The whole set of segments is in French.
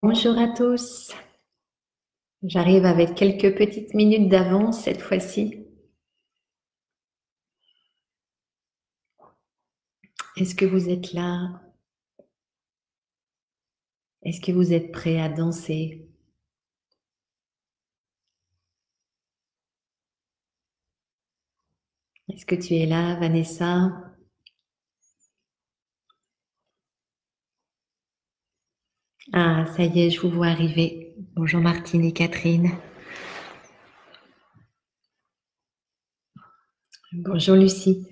Bonjour à tous. J'arrive avec quelques petites minutes d'avance cette fois-ci. Est-ce que vous êtes là? Est-ce que vous êtes prêts à danser? Est-ce que tu es là, Vanessa? Ah, ça y est, je vous vois arriver. Bonjour Martine et Catherine. Bonjour Lucie.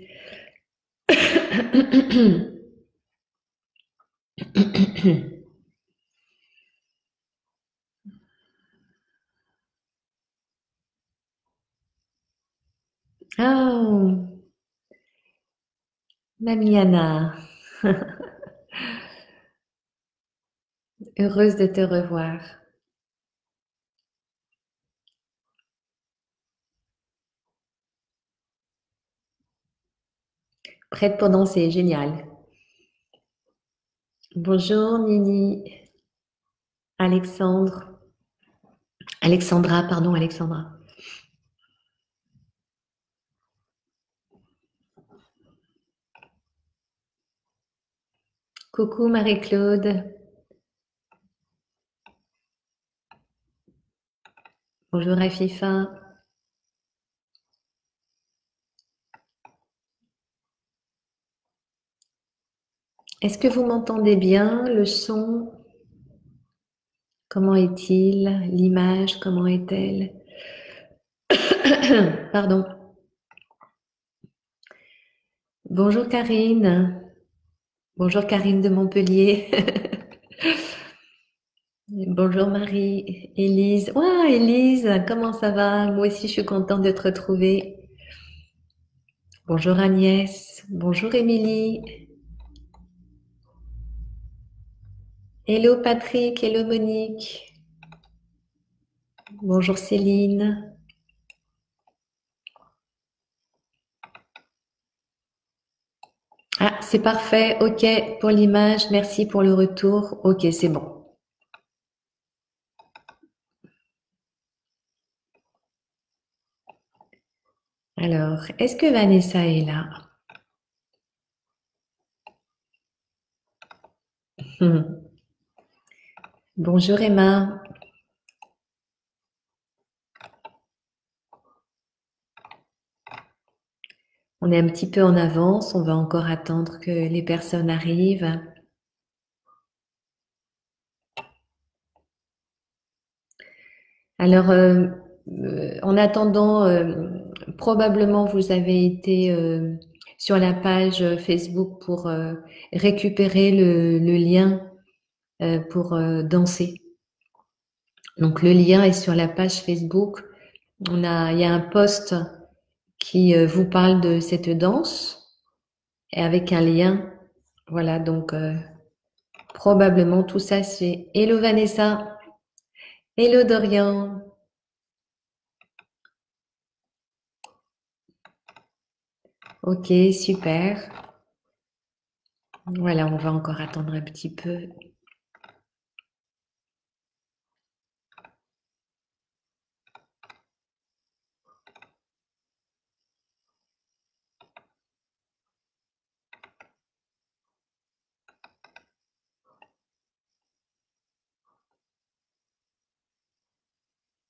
Oh, Mamie Anna. Heureuse de te revoir. Prête pour danser, génial. Bonjour Nini. Alexandre. Alexandra, pardon, Alexandra. Coucou Marie-Claude. Bonjour Afifa. Est-ce que vous m'entendez bien? Le son, comment est-il? L'image, comment est-elle? Pardon. Bonjour Karine. Bonjour Karine de Montpellier. Bonjour Marie. Élise. Ouah, Élise, comment ça va? Moi aussi, je suis contente de te retrouver. Bonjour Agnès. Bonjour Émilie. Hello Patrick. Hello Monique. Bonjour Céline. Ah, c'est parfait. OK pour l'image. Merci pour le retour. OK, c'est bon. Alors, est-ce que Vanessa est là? Bonjour Emma. On est un petit peu en avance. On va encore attendre que les personnes arrivent. Alors, en attendant, probablement vous avez été sur la page Facebook pour récupérer le lien pour danser. Donc le lien est sur la page Facebook. Il y a un post qui vous parle de cette danse et avec un lien. Voilà, donc probablement tout ça c'est Hello Vanessa, Hello Dorian. Ok, super. Voilà, on va encore attendre un petit peu.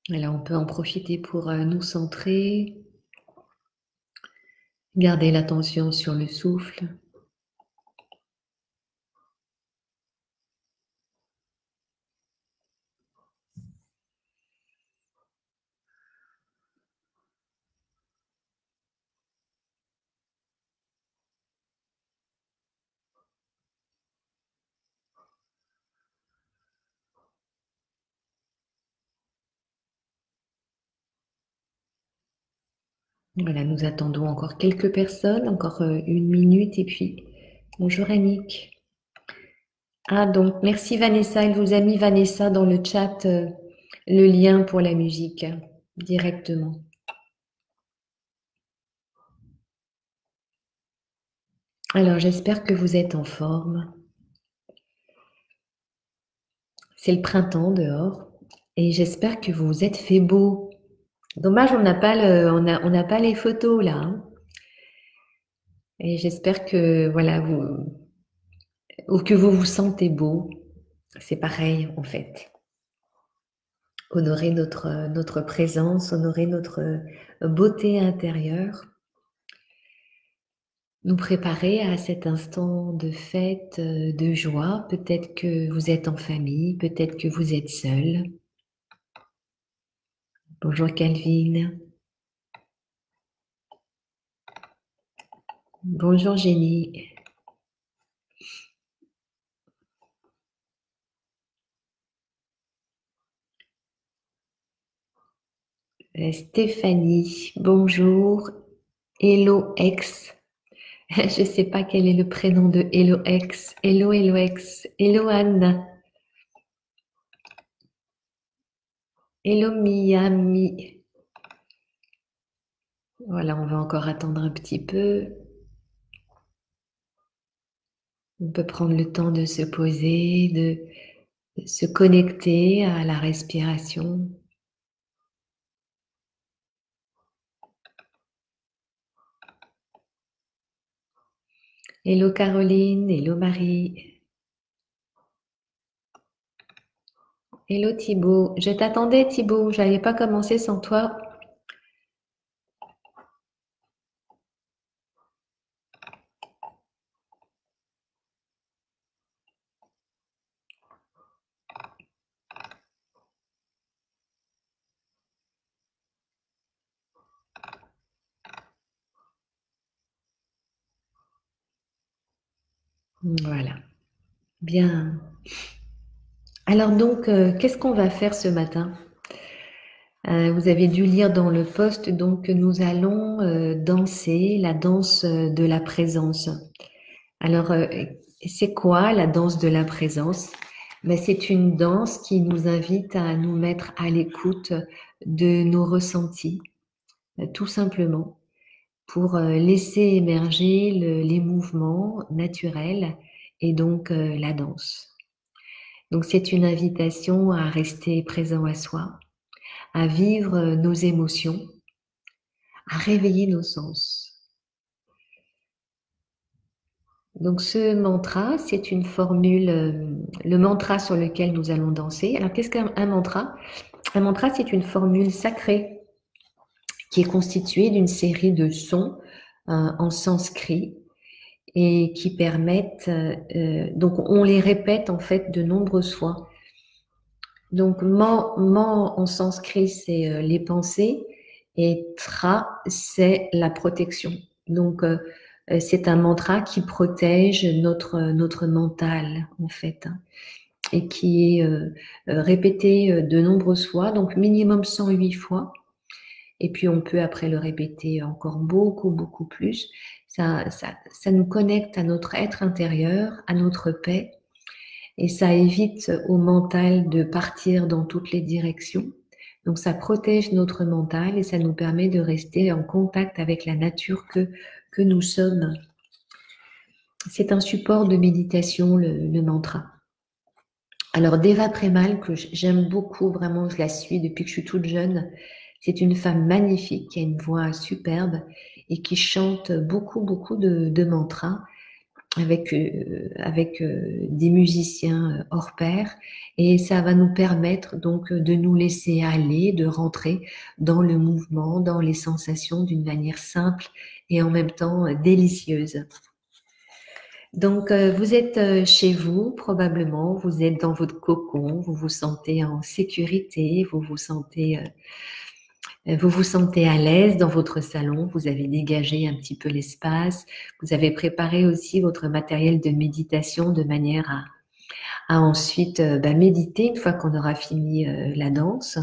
Voilà, on peut en profiter pour nous centrer, garder l'attention sur le souffle. Voilà, nous attendons encore quelques personnes, encore une minute et puis bonjour Annick. Ah donc merci Vanessa, elle vous a mis Vanessa dans le chat le lien pour la musique directement. Alors j'espère que vous êtes en forme. C'est le printemps dehors et j'espère que vous vous êtes fait beau. Dommage, on n'a pas les photos là, hein. Et j'espère que voilà ou que vous vous sentez beau. C'est pareil en fait. Honorer notre présence, honorer notre beauté intérieure, nous préparer à cet instant de fête, de joie. Peut-être que vous êtes en famille, peut-être que vous êtes seul. Bonjour Calvin. Bonjour Jenny. Stéphanie, bonjour. Hello X. Je ne sais pas quel est le prénom de Hello X. Hello Hello X. Hello Anne. Hello Miami. Voilà, on va encore attendre un petit peu. On peut prendre le temps de se poser, de se connecter à la respiration. Hello Caroline, hello Marie. Hello Thibaut. Je t'attendais Thibaut, je n'avais pas commencé sans toi. Voilà. Bien. Alors donc, qu'est-ce qu'on va faire ce matin? Vous avez dû lire dans le post donc que nous allons danser la danse de la présence. Alors, c'est quoi la danse de la présence? Ben, c'est une danse qui nous invite à nous mettre à l'écoute de nos ressentis, tout simplement, pour laisser émerger les mouvements naturels et donc la danse. Donc, c'est une invitation à rester présent à soi, à vivre nos émotions, à réveiller nos sens. Donc ce mantra, c'est une formule, le mantra sur lequel nous allons danser. Alors qu'est-ce qu'un mantra? Un mantra, c'est une formule sacrée qui est constituée d'une série de sons en sanskrit et qui permettent, donc on les répète en fait de nombreuses fois. Donc man en sanskrit, c'est les pensées et tra, c'est la protection. Donc c'est un mantra qui protège notre mental en fait, hein, et qui est répété de nombreuses fois, donc minimum 108 fois. Et puis on peut après le répéter encore beaucoup plus. Ça nous connecte à notre être intérieur, à notre paix, et ça évite au mental de partir dans toutes les directions. Donc ça protège notre mental et ça nous permet de rester en contact avec la nature que nous sommes. C'est un support de méditation, le mantra. Alors Deva Premal, que j'aime beaucoup, vraiment, je la suis depuis que je suis toute jeune. C'est une femme magnifique qui a une voix superbe et qui chante beaucoup de mantras avec des musiciens hors pair, et ça va nous permettre donc de nous laisser aller, de rentrer dans le mouvement, dans les sensations d'une manière simple et en même temps délicieuse. Donc vous êtes chez vous probablement, vous êtes dans votre cocon, vous vous sentez en sécurité, vous vous sentez à l'aise dans votre salon, vous avez dégagé un petit peu l'espace, vous avez préparé aussi votre matériel de méditation de manière à ensuite méditer une fois qu'on aura fini la danse.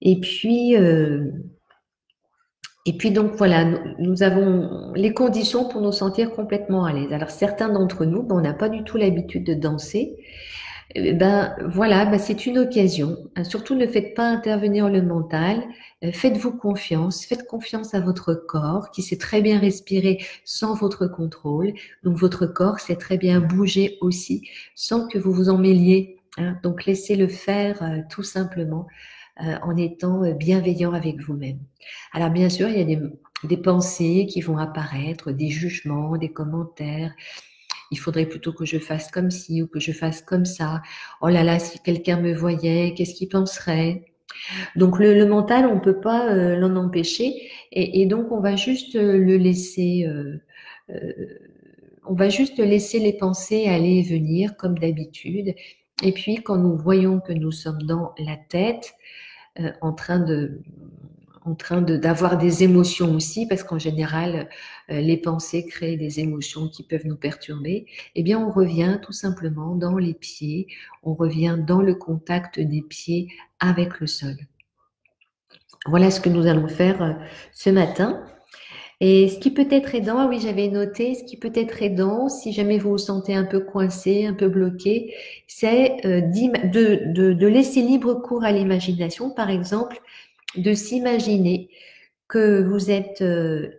Et puis donc voilà, nous avons les conditions pour nous sentir complètement à l'aise. Alors certains d'entre nous, on n'a pas du tout l'habitude de danser. Voilà, c'est une occasion. Surtout ne faites pas intervenir le mental. Faites-vous confiance. Faites confiance à votre corps qui sait très bien respirer sans votre contrôle. Donc votre corps sait très bien bouger aussi sans que vous vous en mêliez hein. Donc, laissez-le faire tout simplement en étant bienveillant avec vous-même. Alors, bien sûr, il y a des pensées qui vont apparaître, des jugements, des commentaires. Il faudrait plutôt que je fasse comme ci ou que je fasse comme ça. Oh là là, si quelqu'un me voyait, qu'est-ce qu'il penserait? Donc le mental, on peut pas l'en empêcher, et donc on va juste le laisser, euh, on va juste laisser les pensées aller et venir comme d'habitude. Et puis quand nous voyons que nous sommes dans la tête, en train d'avoir des émotions aussi, parce qu'en général, les pensées créent des émotions qui peuvent nous perturber, eh bien, on revient tout simplement dans les pieds, on revient dans le contact des pieds avec le sol. Voilà ce que nous allons faire ce matin. Et ce qui peut être aidant, ah oui, j'avais noté, ce qui peut être aidant, si jamais vous vous sentez un peu coincé, un peu bloqué, c'est de laisser libre cours à l'imagination. Par exemple, de s'imaginer que vous êtes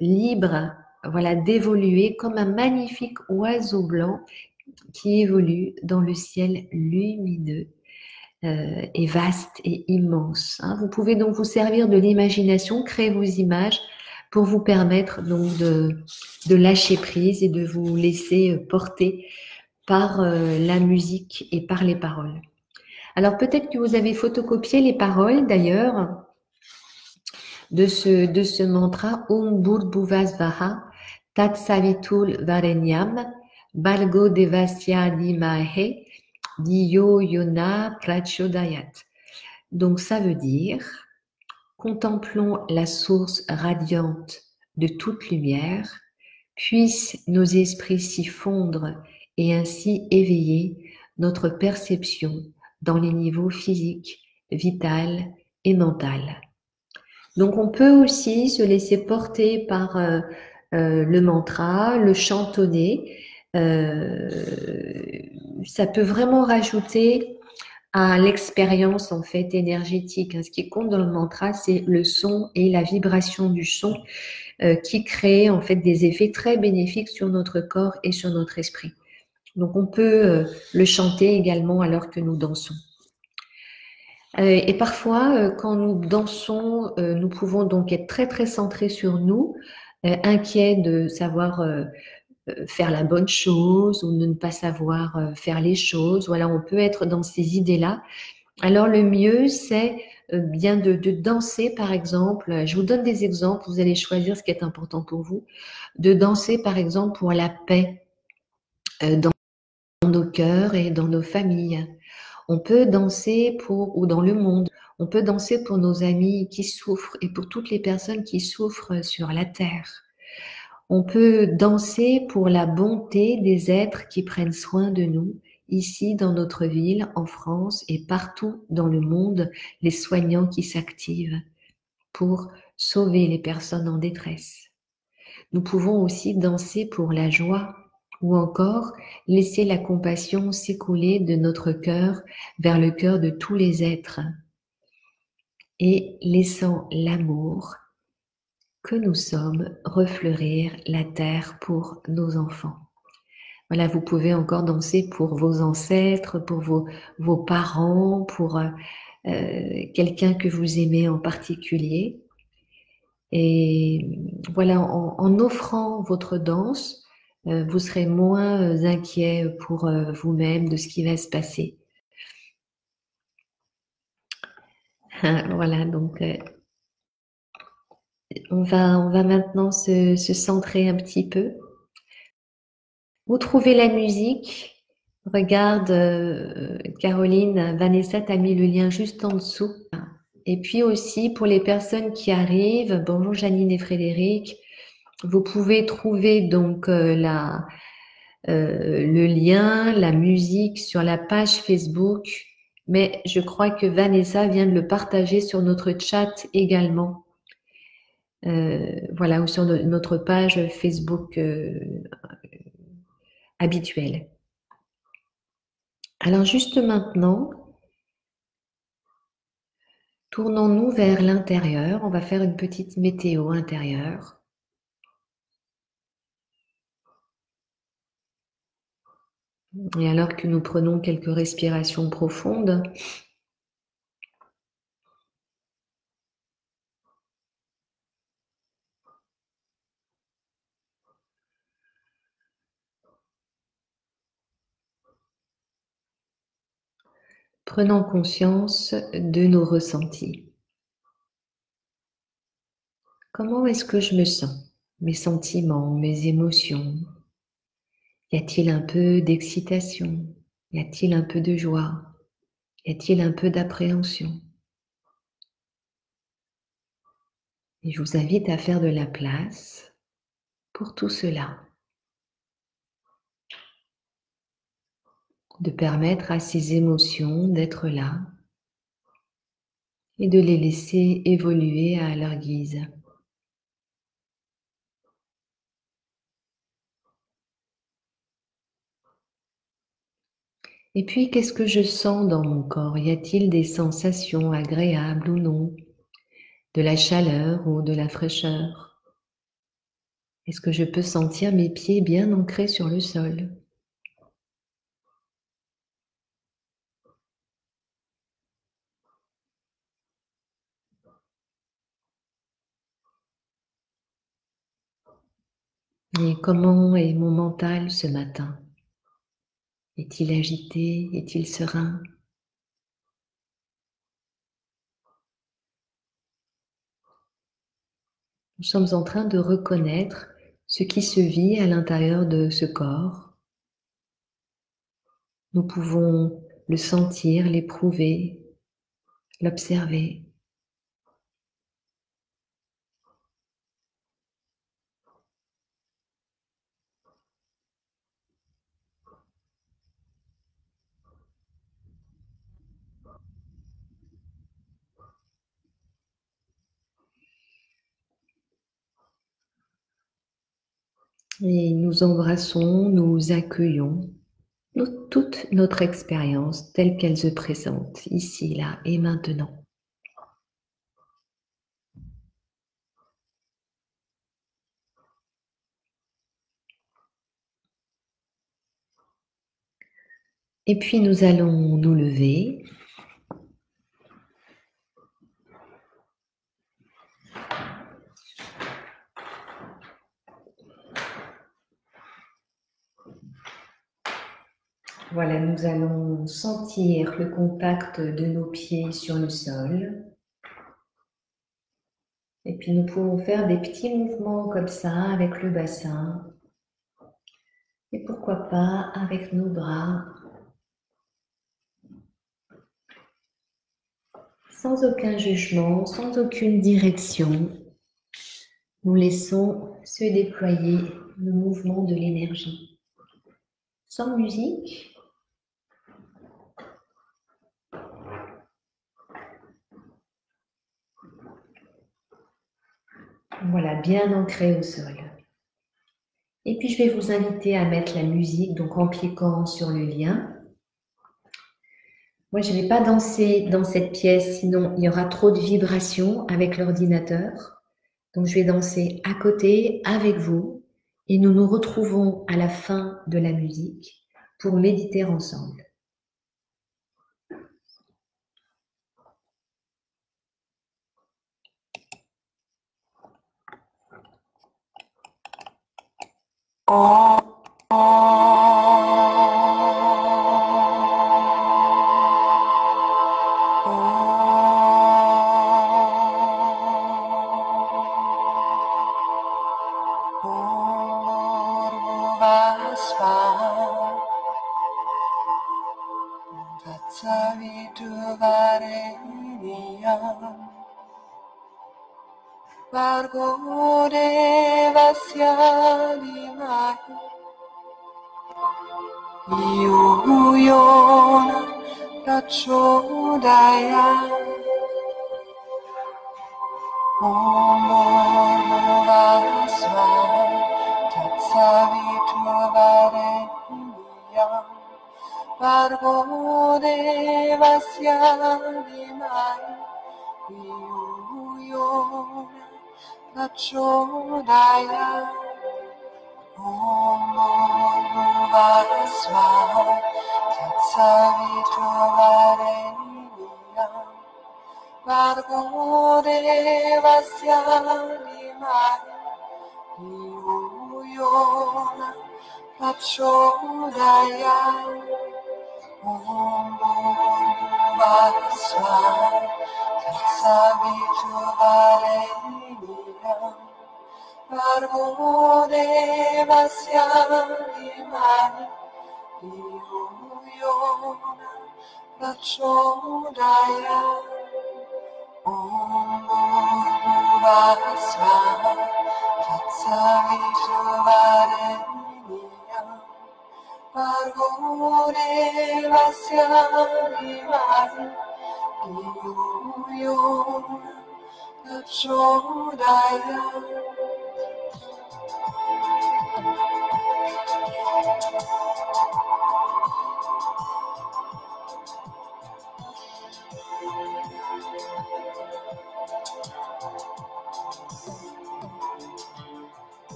libre, voilà, d'évoluer comme un magnifique oiseau blanc qui évolue dans le ciel lumineux et vaste et immense, hein. Vous pouvez donc vous servir de l'imagination, créer vos images pour vous permettre donc de lâcher prise et de vous laisser porter par la musique et par les paroles. Alors peut-être que vous avez photocopié les paroles d'ailleurs de ce mantra Om Bhurбhuvah Tat Savitur Varenyam Bhargo Devasya Dhimahe Dhiyo Yona Prachodayat. Donc ça veut dire contemplons la source radiante de toute lumière, puissent nos esprits s'y fondre et ainsi éveiller notre perception dans les niveaux physiques, vital et mental. Donc on peut aussi se laisser porter par le mantra, le chantonner. Ça peut vraiment rajouter à l'expérience en fait énergétique. Ce qui compte dans le mantra, c'est le son et la vibration du son qui crée en fait des effets très bénéfiques sur notre corps et sur notre esprit. Donc on peut le chanter également alors que nous dansons. Et parfois, quand nous dansons, nous pouvons donc être très très centrés sur nous, inquiets de savoir faire la bonne chose ou de ne pas savoir faire les choses. Voilà, on peut être dans ces idées-là. Alors le mieux, c'est bien de danser, par exemple. Je vous donne des exemples, vous allez choisir ce qui est important pour vous. De danser, par exemple, pour la paix dans nos cœurs et dans nos familles. On peut danser ou dans le monde, on peut danser pour nos amis qui souffrent et pour toutes les personnes qui souffrent sur la terre. On peut danser pour la bonté des êtres qui prennent soin de nous, ici dans notre ville, en France et partout dans le monde, les soignants qui s'activent pour sauver les personnes en détresse. Nous pouvons aussi danser pour la joie ou encore laisser la compassion s'écouler de notre cœur vers le cœur de tous les êtres et laissant l'amour que nous sommes refleurir la terre pour nos enfants. Voilà, vous pouvez encore danser pour vos ancêtres, pour vos parents, pour quelqu'un que vous aimez en particulier. Et voilà, en offrant votre danse, vous serez moins inquiet pour vous-même de ce qui va se passer. Voilà, donc on va maintenant se centrer un petit peu. Vous trouvez la musique. Regarde, Caroline, Vanessa t'a mis le lien juste en dessous. Et puis aussi, pour les personnes qui arrivent, bonjour Janine et Frédéric, vous pouvez trouver donc le lien, la musique sur la page Facebook, mais je crois que Vanessa vient de le partager sur notre chat également. Voilà, ou sur notre page Facebook habituelle. Alors juste maintenant, tournons-nous vers l'intérieur. On va faire une petite météo intérieure. Et alors que nous prenons quelques respirations profondes, prenons conscience de nos ressentis. Comment est-ce que je me sens? Mes sentiments, mes émotions? Y a-t-il un peu d'excitation? Y a-t-il un peu de joie? Y a-t-il un peu d'appréhension? Et je vous invite à faire de la place pour tout cela, de permettre à ces émotions d'être là et de les laisser évoluer à leur guise. Et puis, qu'est-ce que je sens dans mon corps? Y a-t-il des sensations agréables ou non? De la chaleur ou de la fraîcheur? Est-ce que je peux sentir mes pieds bien ancrés sur le sol? Et comment est mon mental ce matin? Est-il agité? Est-il serein? Nous sommes en train de reconnaître ce qui se vit à l'intérieur de ce corps. Nous pouvons le sentir, l'éprouver, l'observer. Et nous embrassons, nous accueillons toute notre expérience telle qu'elle se présente ici, là et maintenant. Et puis nous allons nous lever. Voilà, nous allons sentir le contact de nos pieds sur le sol. Et puis nous pouvons faire des petits mouvements comme ça avec le bassin. Et pourquoi pas avec nos bras. Sans aucun jugement, sans aucune direction. Nous laissons se déployer le mouvement de l'énergie. Sans musique. Voilà, bien ancré au sol. Et puis je vais vous inviter à mettre la musique, donc en cliquant sur le lien. Moi, je ne vais pas danser dans cette pièce, sinon il y aura trop de vibrations avec l'ordinateur. Donc je vais danser à côté avec vous et nous nous retrouvons à la fin de la musique pour méditer ensemble. Om Bhurva Swaha Tatsavitravarenyam Bhargo Devasya Dhimari Dhiyo Yona Prachodayam Om Bhurva Swaha Tatsavitravarenyam Bhargo Devasya Dhimari Dhiyo Yona Prachodayam Om Bhurva Swaha Tatsavitravarenyam Bhargo Devasya Dhimari Dhiyo Yona Prachodayam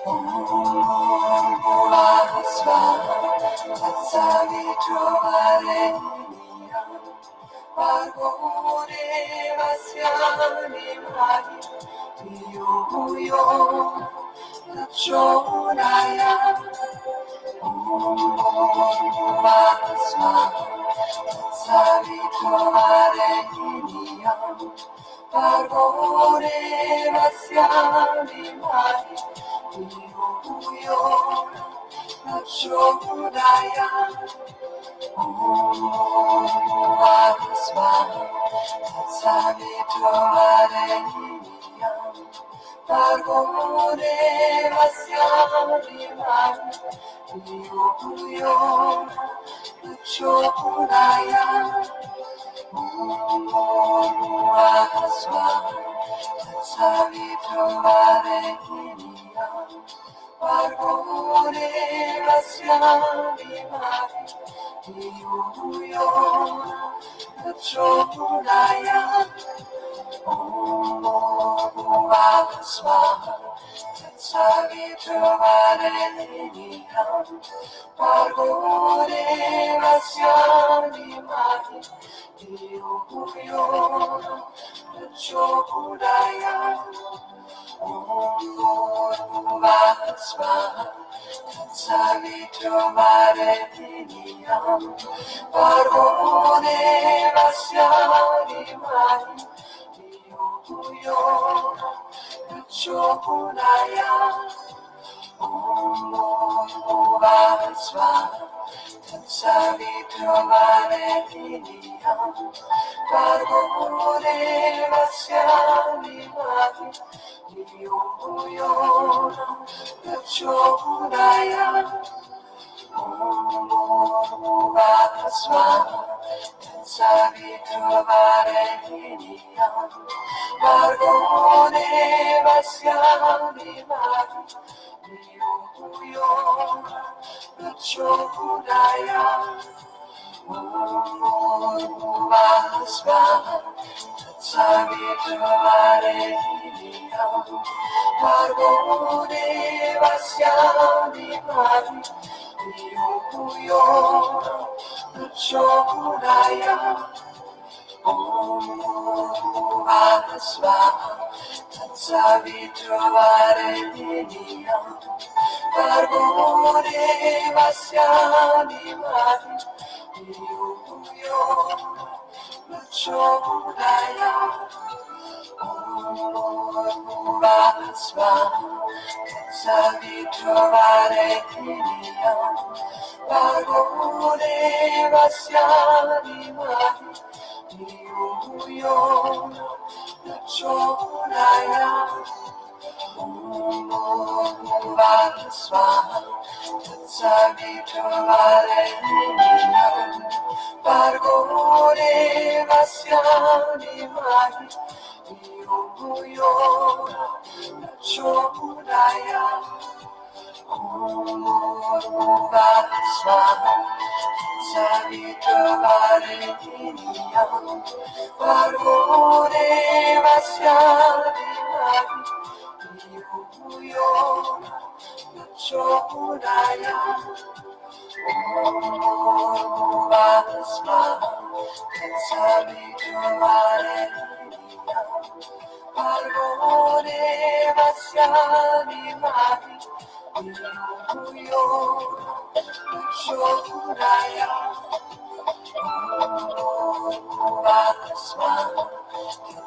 Om Bhurva Swaha Tatsavitravarenyam Bhargo Devasya Dhimari Dhiyo Yona Prachodayam Om Bhurva Swaha Tatsavitravarenyam Bhargo Devasya Dhimari Dhiyo Yona Prachodayam Om Bhurva Swaha Tatsavitravarenyam Bhargo Devasya Dhimari Dhiyo Yona Prachodayam Om Bhurva Swaha Tatsavitravarenyam Bhargo Devasya Dhimari Dhiyo Yona Prachodayam Om Bhurva Swaha Tatsavitravarenyam Bhargo Devasya Dhimari Dhiyo Yona Prachodayam Om Bhurva Swaha Tatsavitravarenyam Bhargo Devasya Dhimari Dhiyo Yona Prachodayam Om Bhurva Swaha Tatsavitravarenyam Bhargo Devasya Dhimari Dhiyo Yona Prachodayam Om Bhurva Swaha Tatsavitravarenyam Bhargo Devasya Dhimari Dhiyo Yona Prachodayam Om Bhurva Swaha Tatsavitravarenyam Bhargo Devasya Dhimari Dhiyo Yona Prachodayam Om Bhurva Swaha Tatsavitravarenyam Bhargo Devasya Dhimari Dhiyo Yona Prachodayam Om Bhurva Swaha Tatsavitravarenyam Bhargo Devasya Dhimari Dhiyo Yona Prachodayam Om Bhurva Swaha Tatsavitravarenyam Bhargo Devasya Dhimari Dhiyo Yona Prachodayam Om Bhurva Swaha Tatsavitravarenyam Bhargo Devasya Dhimari Dhiyo Chodaya, Vasma, Savitravareya, Parvore Vasyani Mari, Yo, Chodaya, Vasma,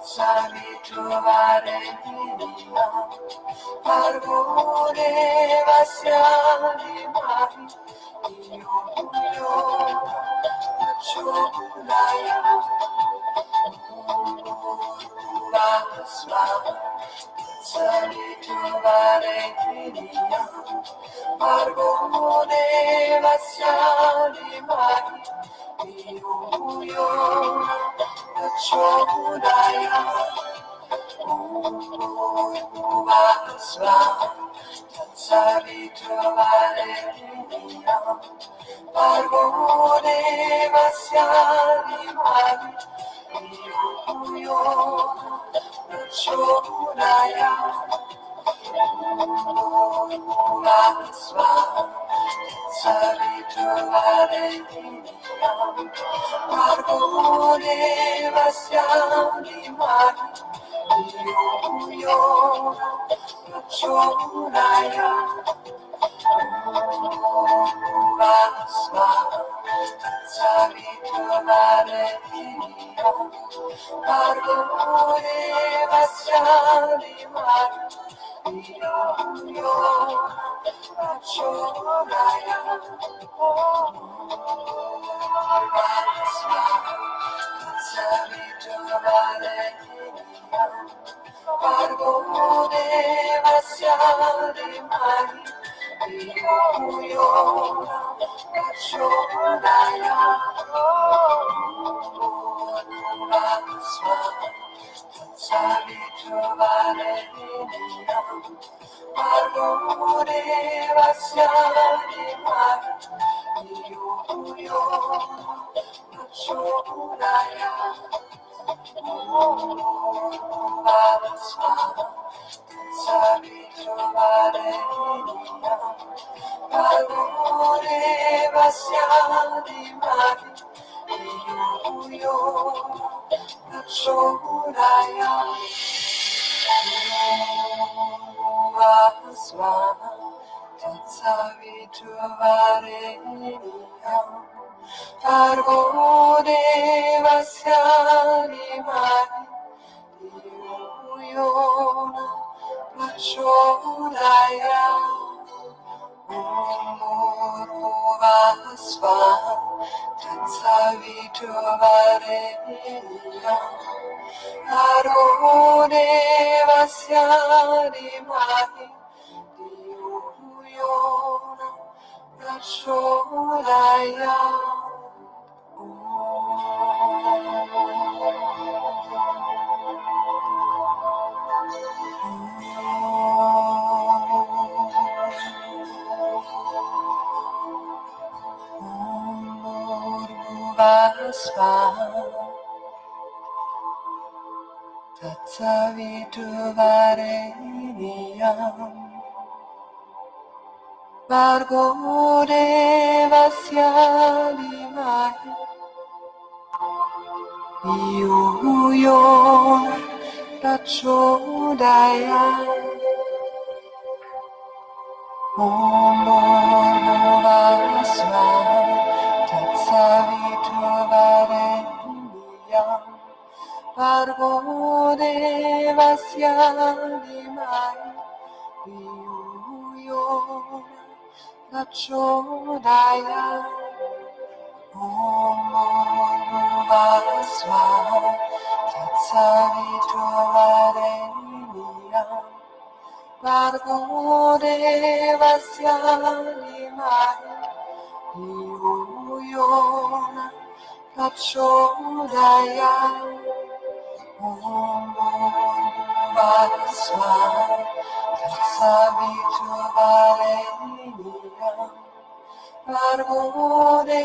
Savitravareya, Parvore Vasyani Mari, Yo, Chodaya, Vasma, Savitravareya, Parvore Vasyani Mari, Yo, Chodaya, Vasma, Savitravareya, Parvore Vasyani Mari, Yo, Chodaya, Vasma, Savitravareya, Parvore Vasyani Mari, Yo, Chodaya, Vasma, Savitravareya, Parvore Vasyani Mari, Yo, Chodaya, Vasma, Savitravareya, Parvore Vasyani Mari, Yo, Chodaya, Vasma, Savitravareya, Parvore Vasyani Mari, Yo, Chodaya, Vasma, Savitravareya, Parvore Vasyani Mari, Yo, Chodaya, Vasma, Savitravareya, Parvore Vasyani Mari, Yo, Chodaya, Vasma, Savitravareya, Parvore Vasyani Mari, Yo, Chodaya. Vasma, Savitravareya, Parvore Vasyani Mari, Yo, Chodaya, Vasma, Savitravareya, Parvore Vasyani Mari, Yo, Chodaya, Vasma, Savitravareya, Parvore Vasyani Mari, Yo, Chodaya, Vasma, Savitravareya, Parvore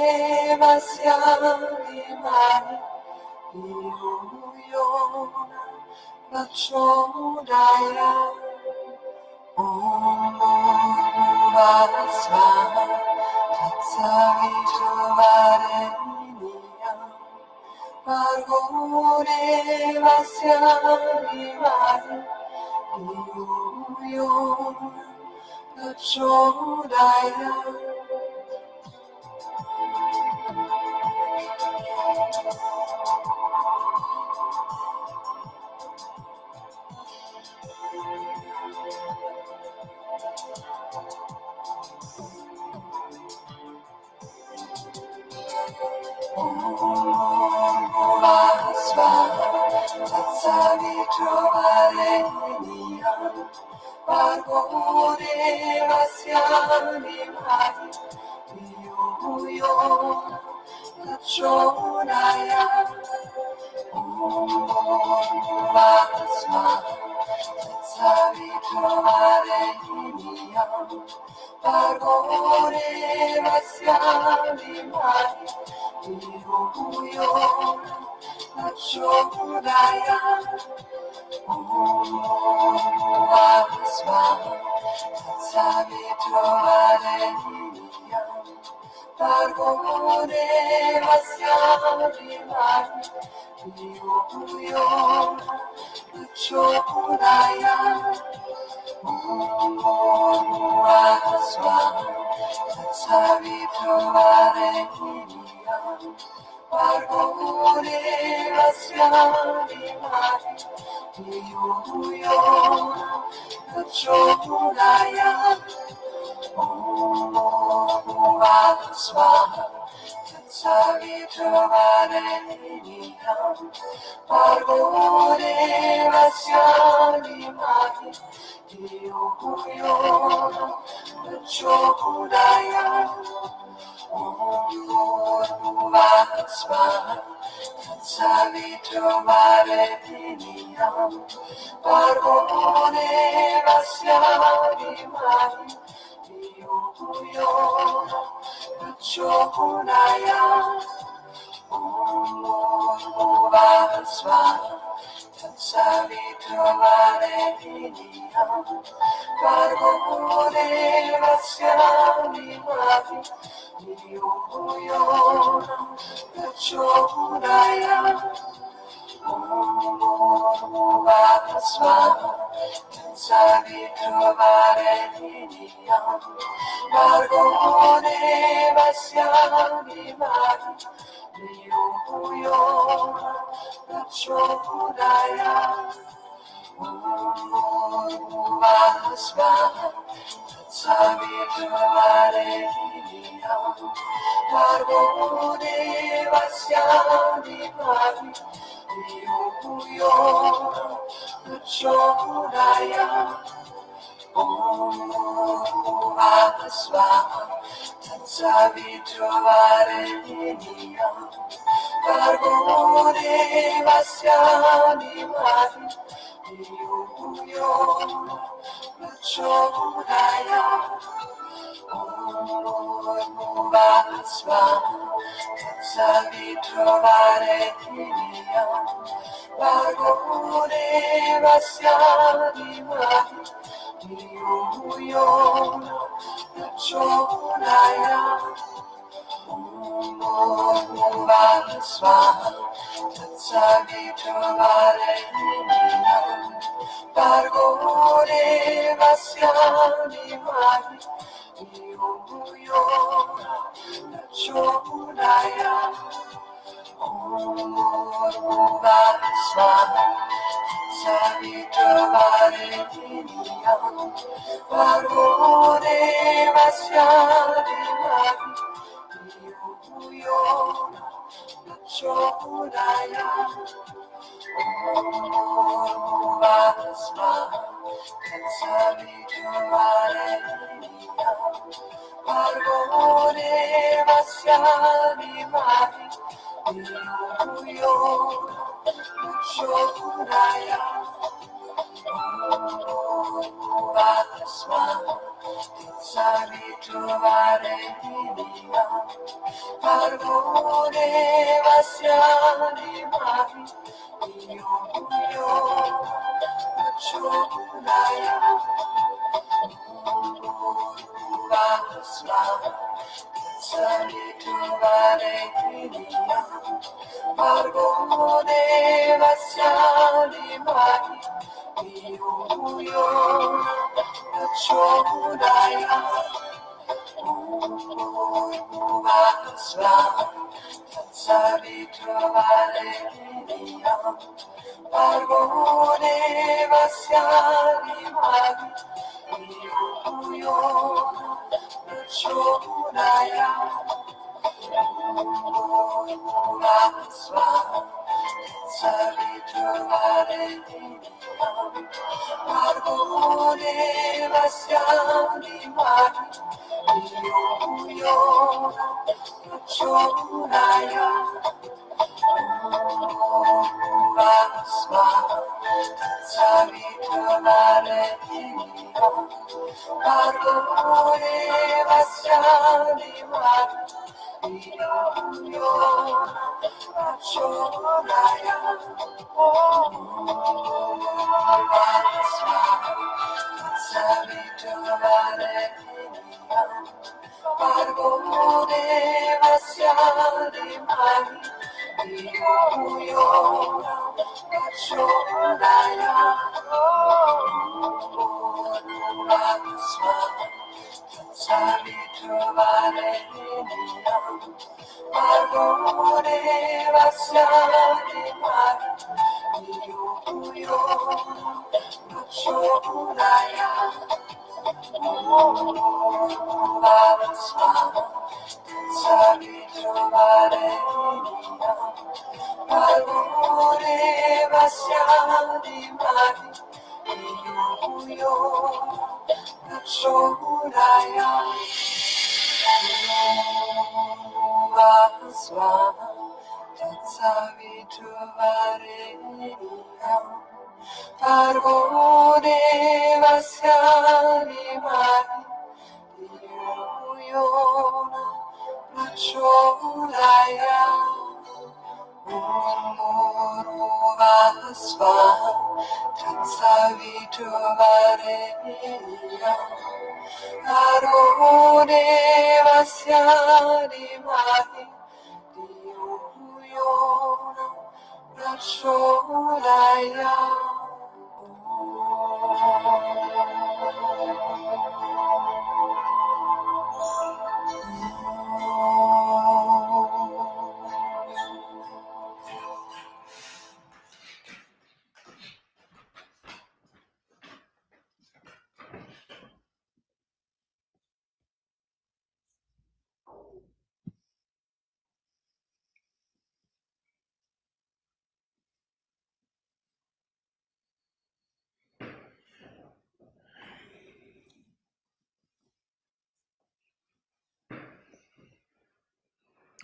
Vasyani Mari, Yo, Chodaya, Om Bhurva Swaha Tatsaviturvarenyam Bhargo Devasya Dhimahi Dhiyo Yo Prachodayam. Om Bhurva Swaha Tatsaviturvarenyam Bhargo Devasya Dhimahi Dhiyo Yo Prachodayam. Om Bhurva Swaha Tatsaviturvarenyam Bhargo Devasya Dhimahi Dhiyo Yo Prachodayam. Om Bhurva Swaha Tatsaviturvarenyam Bhargo Devasya Dhimahi Dhiyo Yo Prachodayam. Om Bhurva Swaha Tatsaviturvarenyam Bhargo Devasya Dhimahi Dhiyo Yo Prachodayam. Om Bhurva Swaha Tatsaviturvarenyam Bhargo Devasya Dhimahi Dhiyo Yo Prachodayam. Om Bhurva Swaha Tatsaviturvarenyam Bhargo Devasya Dhimahi Dhiyo Yo Prachodayam. Om Bhurva Swaha Tatsaviturvarenyam Bhargo Devasya Dhimahi Dhiyo Yo Prachodayam. Om Bhurva Swaha Tatsaviturvarenyam Bhargo Devasya Dhimahi Dhiyo Yo Prachodayam. Om Bhurva Swaha Tatsaviturvarenyam Bhargo Devasya Dhimahi Dhiyo Yo Prachodayam. Om Bhurva Swaha Tatsaviturvarenyam Bhargo Devasya Dhimahi Dhiyo Yo Prachodayam. Om Bhurva Swaha Tatsaviturvarenyam Bhargo Devasya Dhimahi Dhiyo Yo Prachodayam. Om Bhurva Swaha Tatsaviturvarenyam Bhargo Devasya Dhimahi Dhiyo Yo Prachodayam. Om Bhurva Swaha Tatsaviturvarenyam Bhargo Devasya Dhimahi Dhiyo Yo Prachodayam. Om Bhurva Swaha Tatsaviturvarenyam Bhargo Devasya Dhimahi Dhiyo Yo Prachodayam. Om Bhurva Swaha Tatsaviturvarenyam Bhargo Devasya Dhimahi Dhiyo Yo Prachodayam.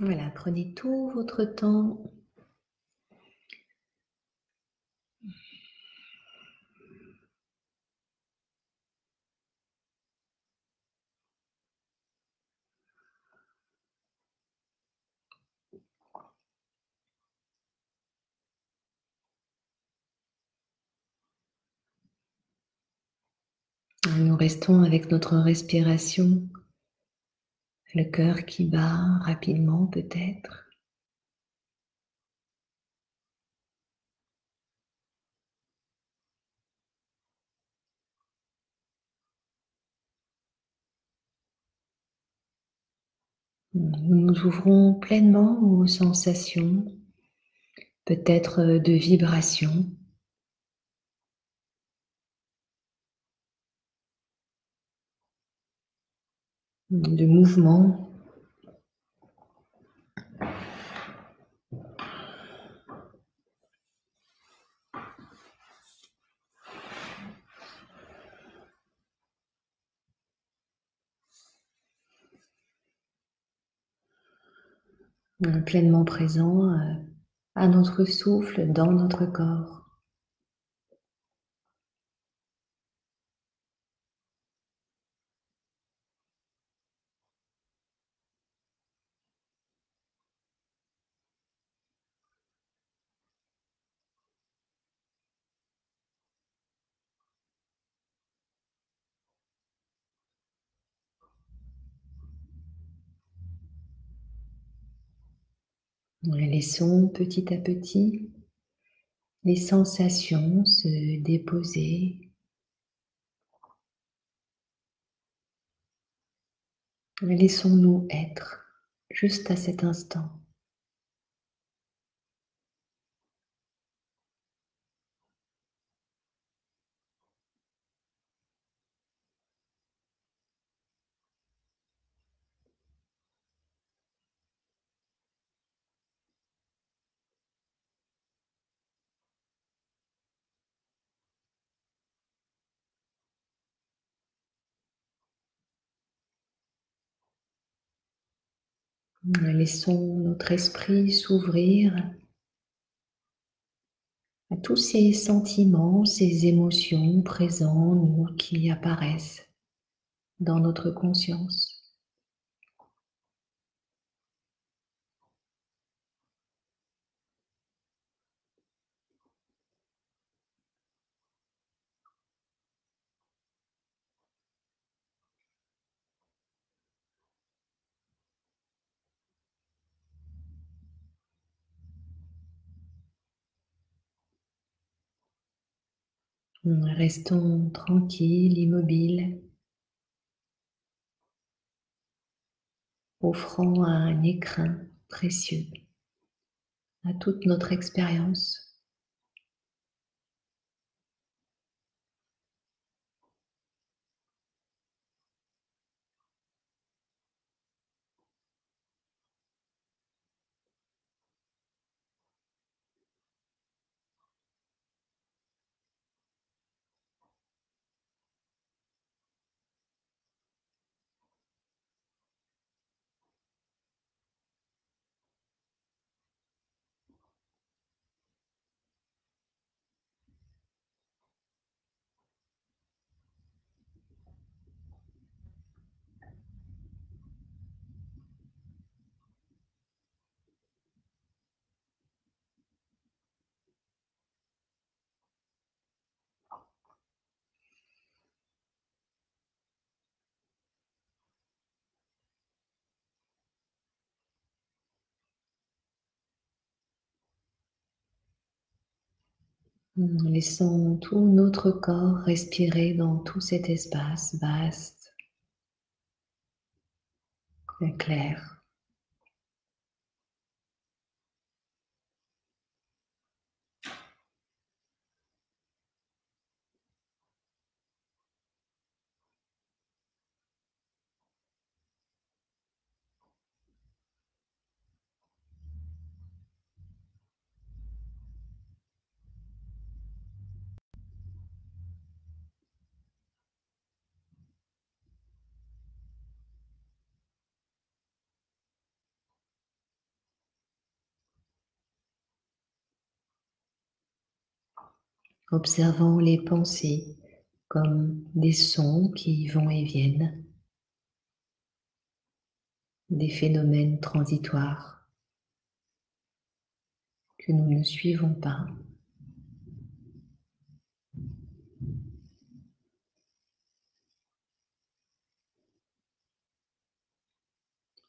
Voilà, prenez tout votre temps. Nous restons avec notre respiration, le cœur qui bat rapidement peut-être. Nous nous ouvrons pleinement aux sensations, peut-être de vibration, de mouvement. Pleinement présent à notre souffle dans notre corps. Laissons petit à petit les sensations se déposer. Laissons-nous être juste à cet instant. Laissons notre esprit s'ouvrir à tous ces sentiments, ces émotions présents en nous qui apparaissent dans notre conscience. Restons tranquilles, immobiles, offrant un écrin précieux à toute notre expérience. Laissons tout notre corps respirer dans tout cet espace vaste et clair. Observant les pensées comme des sons qui vont et viennent, des phénomènes transitoires que nous ne suivons pas.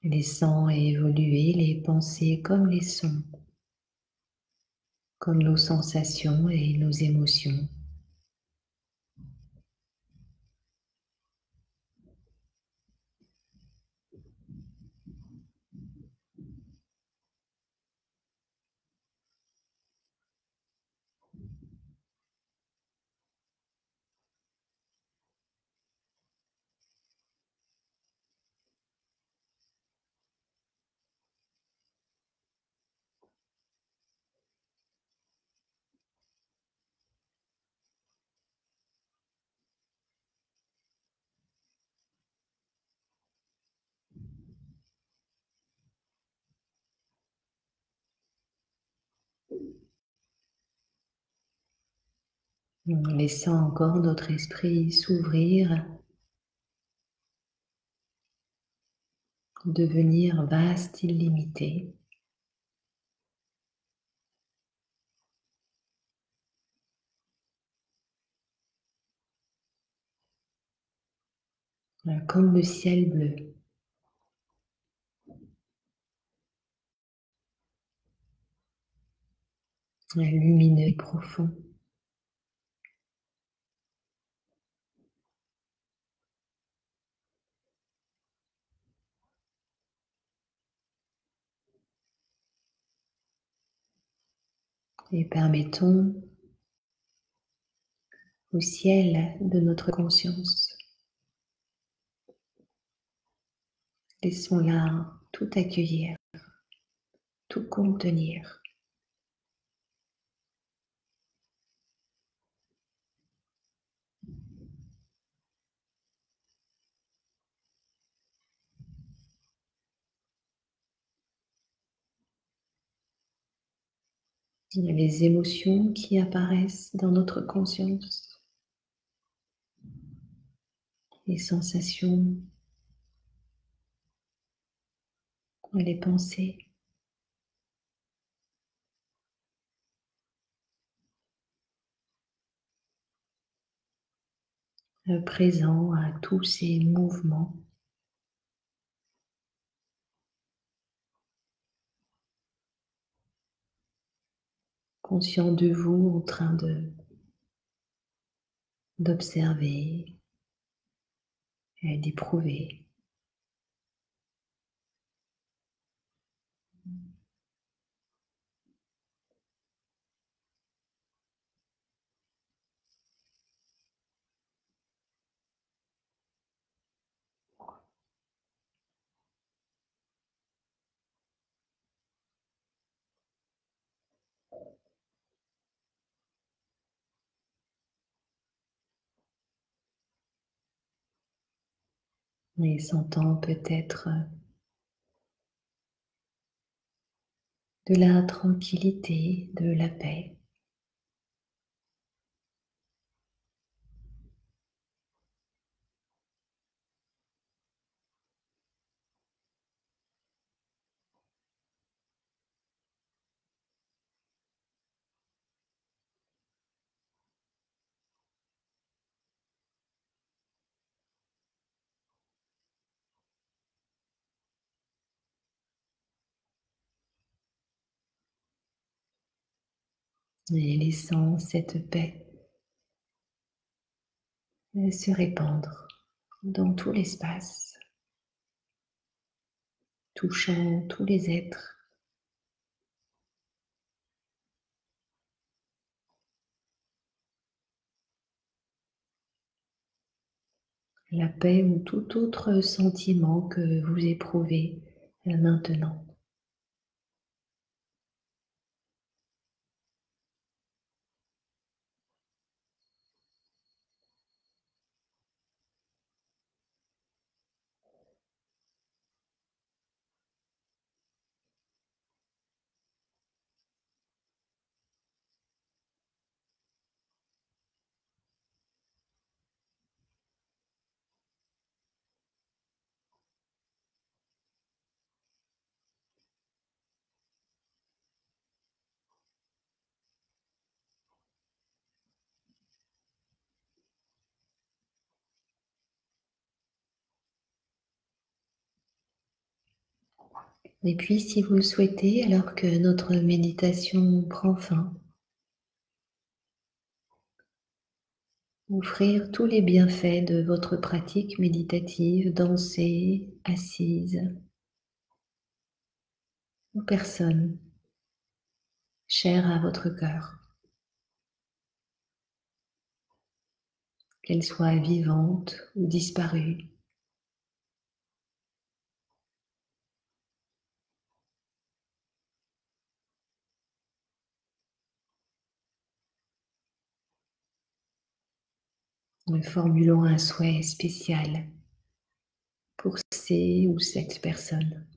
Laissant évoluer les pensées comme les sons, comme nos sensations et nos émotions. Laissant encore notre esprit s'ouvrir, devenir vaste, illimité. Comme le ciel bleu. lumineux et profond. Et permettons au ciel de notre conscience, laissons-la tout accueillir, tout contenir. Il y a les émotions qui apparaissent dans notre conscience, les sensations, les pensées. Présent à tous ces mouvements. Conscient de vous en train d'observer et d'éprouver. Et sentant peut-être de la tranquillité, de la paix. Et laissant cette paix se répandre dans tout l'espace, touchant tous les êtres. La paix ou tout autre sentiment que vous éprouvez maintenant. Et puis, si vous le souhaitez, alors que notre méditation prend fin, offrir tous les bienfaits de votre pratique méditative, danser, assise, aux personnes chères à votre cœur, qu'elles soient vivantes ou disparues. Formulons un souhait spécial pour ces ou cette personne.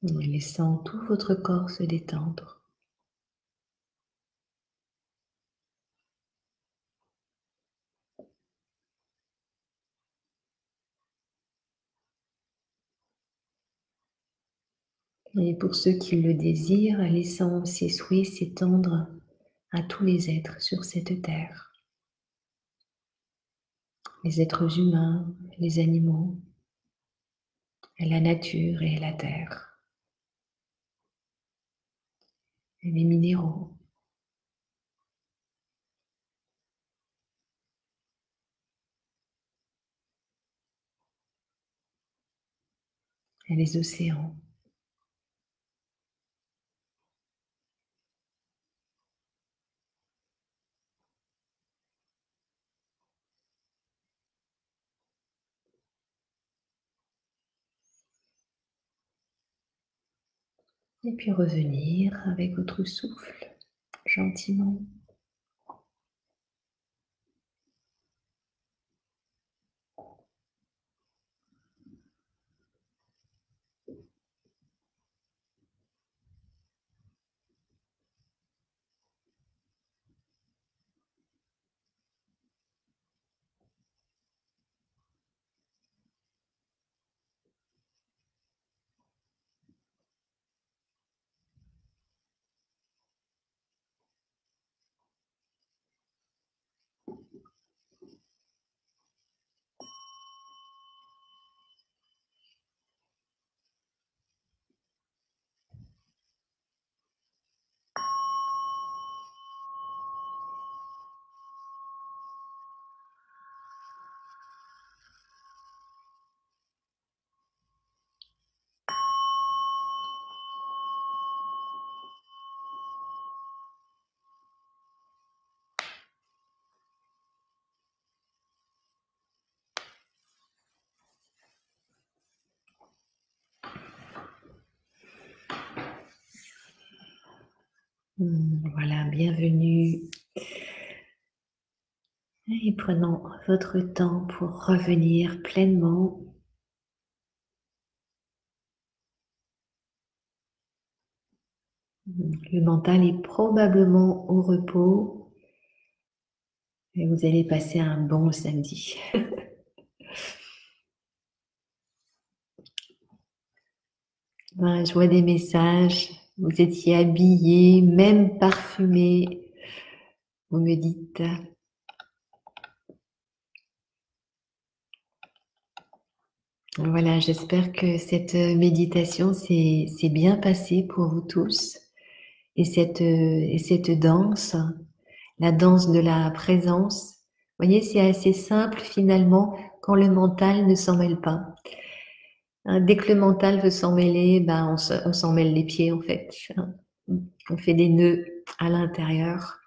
En laissant tout votre corps se détendre. Et pour ceux qui le désirent, laissant ces souhaits s'étendre à tous les êtres sur cette terre. Les êtres humains, les animaux, la nature et la terre, et les minéraux, et les océans. Et puis revenir avec votre souffle, gentiment. Voilà, bienvenue. Et prenons votre temps pour revenir pleinement. Le mental est probablement au repos et vous allez passer un bon samedi. Voilà, je vois des messages, vous étiez habillés, même parfumés. Vous me dites. Voilà, j'espère que cette méditation s'est bien passée pour vous tous. Et cette danse, la danse de la présence, vous voyez, c'est assez simple finalement quand le mental ne s'en mêle pas. Dès que le mental veut s'en mêler, ben on s'en mêle les pieds en fait. On fait des nœuds à l'intérieur.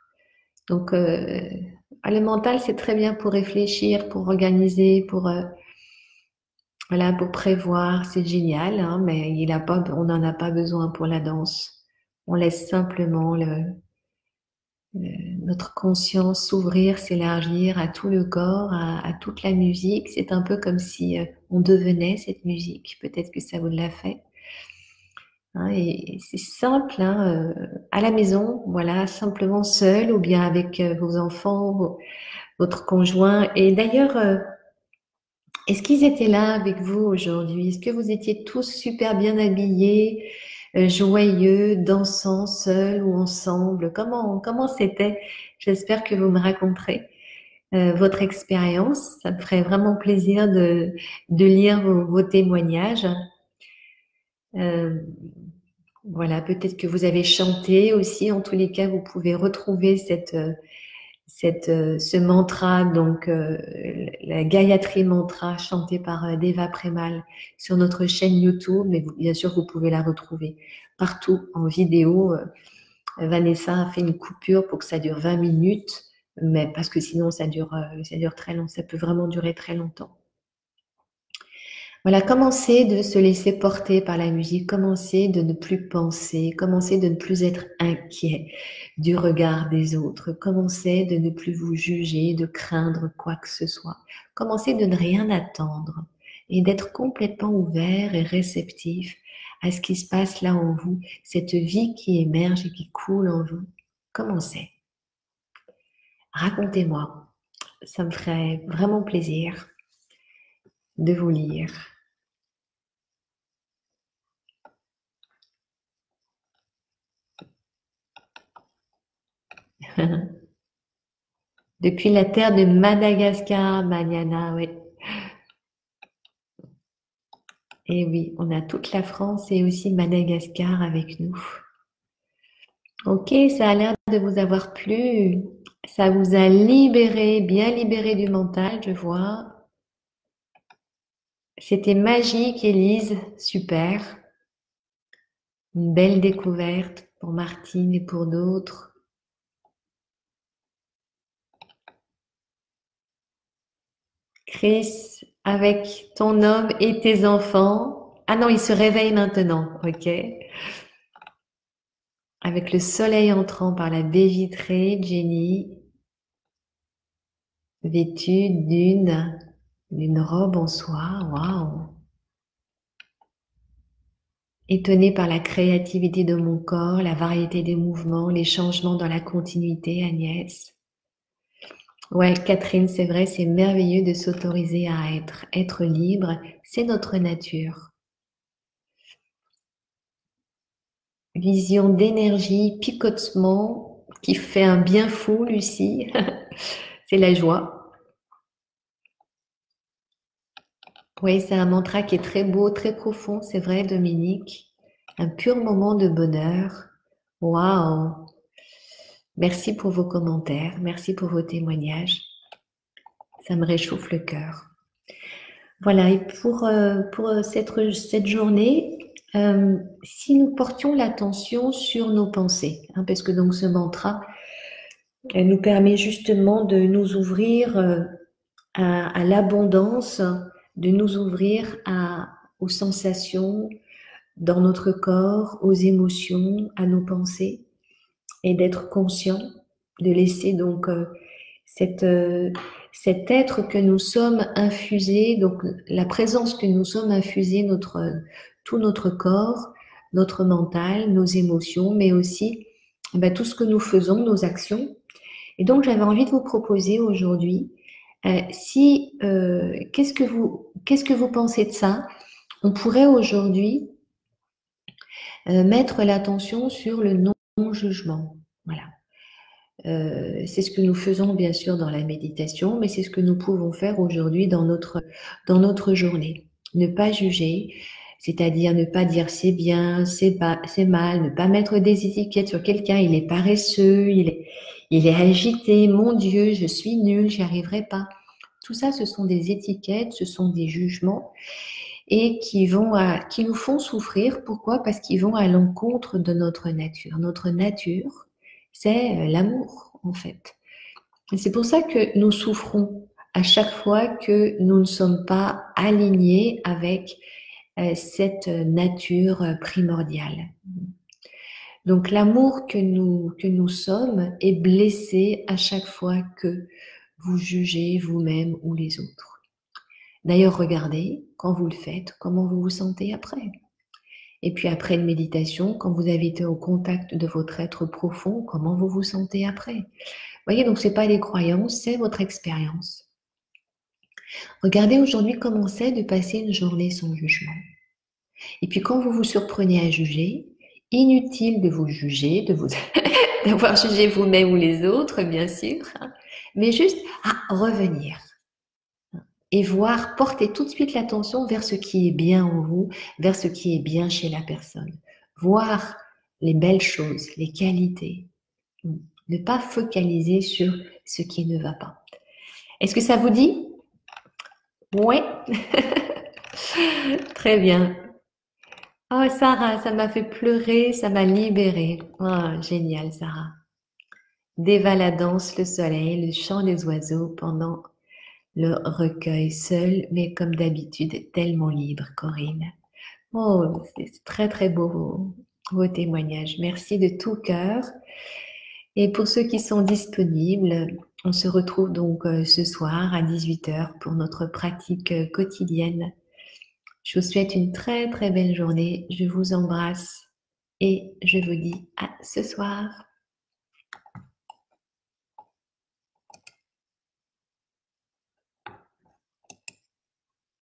Donc, le mental, c'est très bien pour réfléchir, pour organiser, voilà, pour prévoir, c'est génial, hein, mais on n'en a pas besoin pour la danse. On laisse simplement notre conscience s'ouvrir, s'élargir à tout le corps, à toute la musique. C'est un peu comme si on devenait cette musique. Peut-être que ça vous l'a fait. Hein, et c'est simple, hein, à la maison, voilà, simplement seul ou bien avec vos enfants, votre conjoint. Et d'ailleurs, est-ce qu'ils étaient là avec vous aujourd'hui? Est-ce que vous étiez tous super bien habillés, joyeux, dansant, seuls ou ensemble? Comment c'était? J'espère que vous me raconterez votre expérience. Ça me ferait vraiment plaisir de lire vos témoignages. Voilà, peut-être que vous avez chanté aussi. En tous les cas, vous pouvez retrouver ce mantra, donc la Gayatri Mantra chantée par Deva Premal sur notre chaîne YouTube, mais bien sûr vous pouvez la retrouver partout en vidéo. Vanessa a fait une coupure pour que ça dure 20 minutes, mais parce que sinon ça dure très long, ça peut vraiment durer très longtemps. Voilà, commencez de se laisser porter par la musique, commencez de ne plus penser, commencez de ne plus être inquiet du regard des autres, commencez de ne plus vous juger, de craindre quoi que ce soit, commencez de ne rien attendre et d'être complètement ouvert et réceptif à ce qui se passe là en vous, cette vie qui émerge et qui coule en vous. Commencez. Racontez-moi, ça me ferait vraiment plaisir de vous lire. Depuis la terre de Madagascar, Mariana, oui. Et oui, on a toute la France et aussi Madagascar avec nous. Ok, ça a l'air de vous avoir plu. Ça vous a libéré, bien libéré du mental, je vois. C'était magique, Élise. Super. Une belle découverte pour Martine et pour d'autres. Chris, avec ton homme et tes enfants. Ah non, il se réveille maintenant, ok. Avec le soleil entrant par la baie vitrée, Jenny, vêtue d'une robe en soie, waouh. Étonnée par la créativité de mon corps, la variété des mouvements, les changements dans la continuité, Agnès. Ouais, Catherine, c'est vrai, c'est merveilleux de s'autoriser à être libre, c'est notre nature. Vision d'énergie, picotement, qui fait un bien fou, Lucie. C'est la joie. Oui, c'est un mantra qui est très beau, très profond, c'est vrai, Dominique. Un pur moment de bonheur. Waouh! Merci pour vos commentaires, merci pour vos témoignages. Ça me réchauffe le cœur. Voilà, et pour cette journée, si nous portions l'attention sur nos pensées, hein, parce que donc ce mantra elle nous permet justement de nous ouvrir à l'abondance, de nous ouvrir aux sensations dans notre corps, aux émotions, à nos pensées, et d'être conscient, de laisser donc cet être que nous sommes infusé, donc la présence que nous sommes infusé, tout notre corps, notre mental, nos émotions, mais aussi tout ce que nous faisons, nos actions. Et donc j'avais envie de vous proposer aujourd'hui, qu'est-ce que vous pensez de ça? On pourrait aujourd'hui mettre l'attention sur le non-jugement. Voilà. C'est ce que nous faisons bien sûr dans la méditation, mais c'est ce que nous pouvons faire aujourd'hui dans notre journée. Ne pas juger, c'est-à-dire ne pas dire c'est bien, c'est mal, ne pas mettre des étiquettes sur quelqu'un, il est paresseux, il est agité, mon Dieu, je suis nul, j'y arriverai pas. Tout ça, ce sont des étiquettes, ce sont des jugements et qui nous font souffrir. Pourquoi? Parce qu'ils vont à l'encontre de notre nature. Notre nature, c'est l'amour, en fait. Et c'est pour ça que nous souffrons à chaque fois que nous ne sommes pas alignés avec cette nature primordiale. Donc l'amour que nous sommes est blessé à chaque fois que vous jugez vous-même ou les autres. D'ailleurs, regardez, quand vous le faites, comment vous vous sentez après. Et puis après une méditation, quand vous avez été au contact de votre être profond, comment vous vous sentez après. Vous voyez, donc c'est pas les croyances, c'est votre expérience. Regardez aujourd'hui comment c'est de passer une journée sans jugement. Et puis quand vous vous surprenez à juger, inutile de vous juger, d'avoir jugé vous-même ou les autres, bien sûr, mais juste à revenir et voir, porter tout de suite l'attention vers ce qui est bien en vous, vers ce qui est bien chez la personne. Voir les belles choses, les qualités. Ne pas focaliser sur ce qui ne va pas. Est-ce que ça vous dit? Oui. Très bien. Oh, Sarah, ça m'a fait pleurer, ça m'a libérée. Oh, génial, Sarah. Deva la danse, le soleil, le chant des oiseaux pendant le recueil seul, mais comme d'habitude, tellement libre, Corinne. Oh, c'est très très beau vos témoignages. Merci de tout cœur. Et pour ceux qui sont disponibles, on se retrouve donc ce soir à 18h pour notre pratique quotidienne. Je vous souhaite une très très belle journée. Je vous embrasse et je vous dis à ce soir.